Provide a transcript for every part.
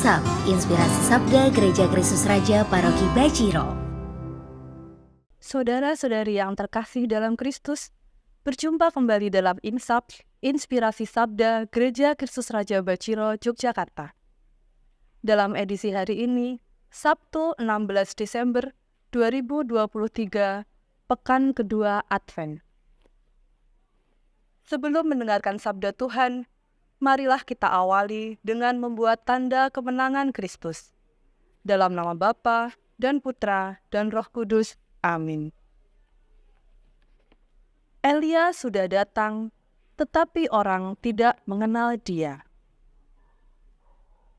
WhatsApp Inspirasi Sabda Gereja Kristus Raja Paroki Baciro. Saudara-saudari yang terkasih dalam Kristus, berjumpa kembali dalam Insap, Inspirasi Sabda Gereja Kristus Raja Baciro, Yogyakarta. Dalam edisi hari ini, Sabtu 16 Desember 2023, Pekan kedua Advent. Sebelum mendengarkan sabda Tuhan, marilah kita awali dengan membuat tanda kemenangan Kristus. Dalam nama Bapa dan Putra dan Roh Kudus. Amin. Elia sudah datang, tetapi orang tidak mengenal dia.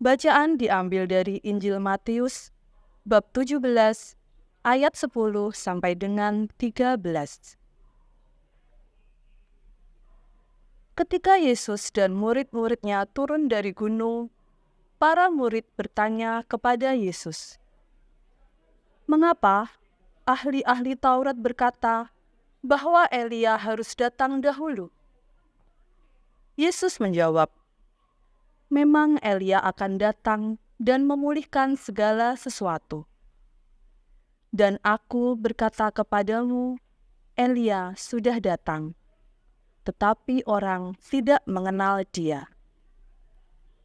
Bacaan diambil dari Injil Matius, bab 17, ayat 10 sampai dengan 13. Ketika Yesus dan murid-muridnya turun dari gunung, para murid bertanya kepada Yesus, "Mengapa ahli-ahli Taurat berkata bahwa Elia harus datang dahulu?" Yesus menjawab, "Memang Elia akan datang dan memulihkan segala sesuatu. Dan aku berkata kepadamu, Elia sudah datang, tetapi orang tidak mengenal dia.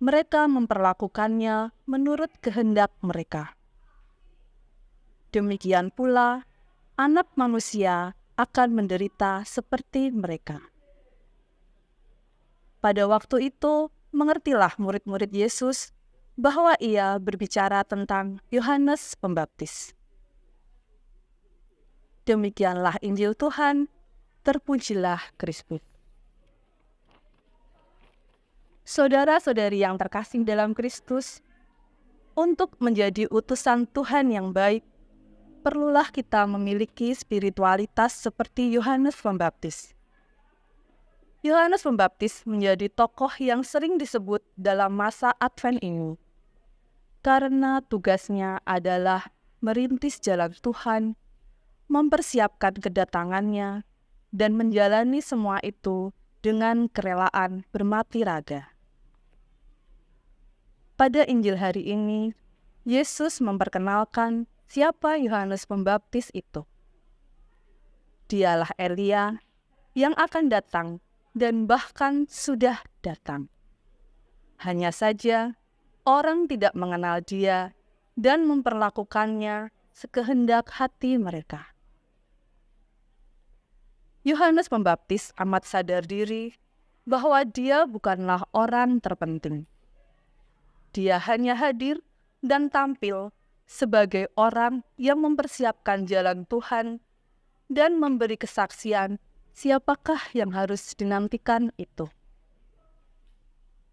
Mereka memperlakukannya menurut kehendak mereka. Demikian pula, Anak Manusia akan menderita seperti mereka." Pada waktu itu, mengertilah murid-murid Yesus bahwa ia berbicara tentang Yohanes Pembaptis. Demikianlah Injil Tuhan, terpujilah Kristus. Saudara-saudari yang terkasih dalam Kristus, untuk menjadi utusan Tuhan yang baik, perlulah kita memiliki spiritualitas seperti Yohanes Pembaptis. Yohanes Pembaptis menjadi tokoh yang sering disebut dalam masa Advent ini, karena tugasnya adalah merintis jalan Tuhan, mempersiapkan kedatangannya, dan menjalani semua itu dengan kerelaan bermati raga. Pada Injil hari ini, Yesus memperkenalkan siapa Yohanes Pembaptis itu. Dialah Elia yang akan datang dan bahkan sudah datang. Hanya saja, orang tidak mengenal dia dan memperlakukannya sekehendak hati mereka. Yohanes Pembaptis amat sadar diri bahwa dia bukanlah orang terpenting. Dia hanya hadir dan tampil sebagai orang yang mempersiapkan jalan Tuhan dan memberi kesaksian siapakah yang harus dinantikan itu.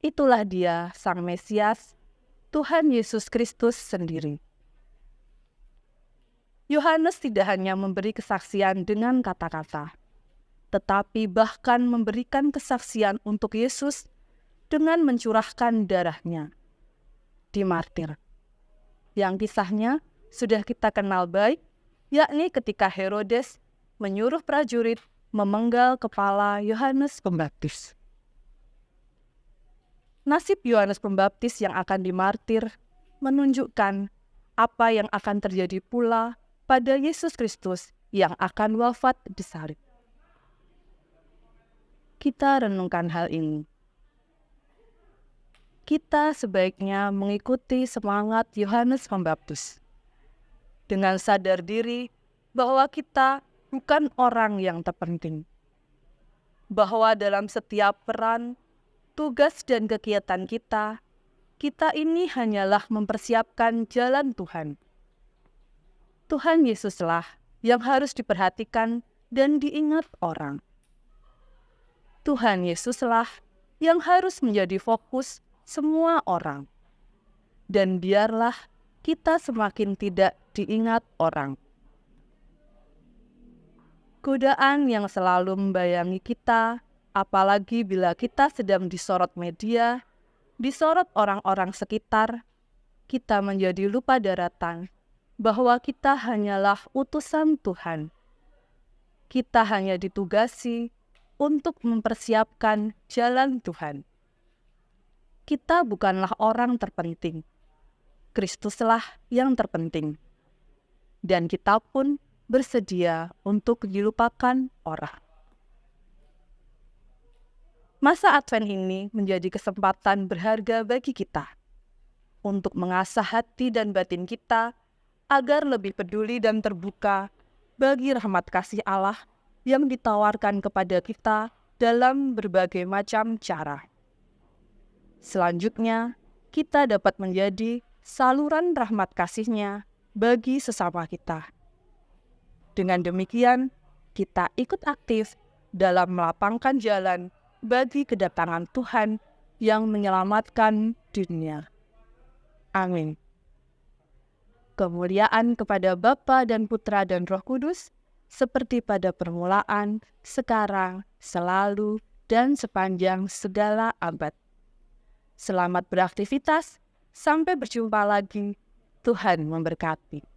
Itulah dia, Sang Mesias, Tuhan Yesus Kristus sendiri. Yohanes tidak hanya memberi kesaksian dengan kata-kata, tetapi bahkan memberikan kesaksian untuk Yesus dengan mencurahkan darahnya, dimartir. Yang kisahnya sudah kita kenal baik, yakni ketika Herodes menyuruh prajurit memenggal kepala Yohanes Pembaptis. Nasib Yohanes Pembaptis yang akan dimartir menunjukkan apa yang akan terjadi pula pada Yesus Kristus yang akan wafat di salib. Kita renungkan hal ini. Kita sebaiknya mengikuti semangat Yohanes Pembaptis dengan sadar diri bahwa kita bukan orang yang terpenting, bahwa dalam setiap peran, tugas dan kegiatan kita ini hanyalah mempersiapkan jalan Tuhan. Tuhan Yesuslah yang harus diperhatikan dan diingat orang. Tuhan Yesuslah yang harus menjadi fokus semua orang. Dan biarlah kita semakin tidak diingat orang. Godaan yang selalu membayangi kita, apalagi bila kita sedang disorot media, disorot orang-orang sekitar, kita menjadi lupa daratan bahwa kita hanyalah utusan Tuhan. Kita hanya ditugasi untuk mempersiapkan jalan Tuhan. Kita bukanlah orang terpenting. Kristuslah yang terpenting. Dan kita pun bersedia untuk dilupakan orang. Masa Advent ini menjadi kesempatan berharga bagi kita untuk mengasah hati dan batin kita agar lebih peduli dan terbuka bagi rahmat kasih Allah yang ditawarkan kepada kita dalam berbagai macam cara. Selanjutnya, kita dapat menjadi saluran rahmat kasih-Nya bagi sesama kita. Dengan demikian, kita ikut aktif dalam melapangkan jalan bagi kedatangan Tuhan yang menyelamatkan dunia. Amin. Kemuliaan kepada Bapa dan Putra dan Roh Kudus, seperti pada permulaan, sekarang, selalu, dan sepanjang segala abad. Selamat beraktivitas, sampai berjumpa lagi. Tuhan memberkati.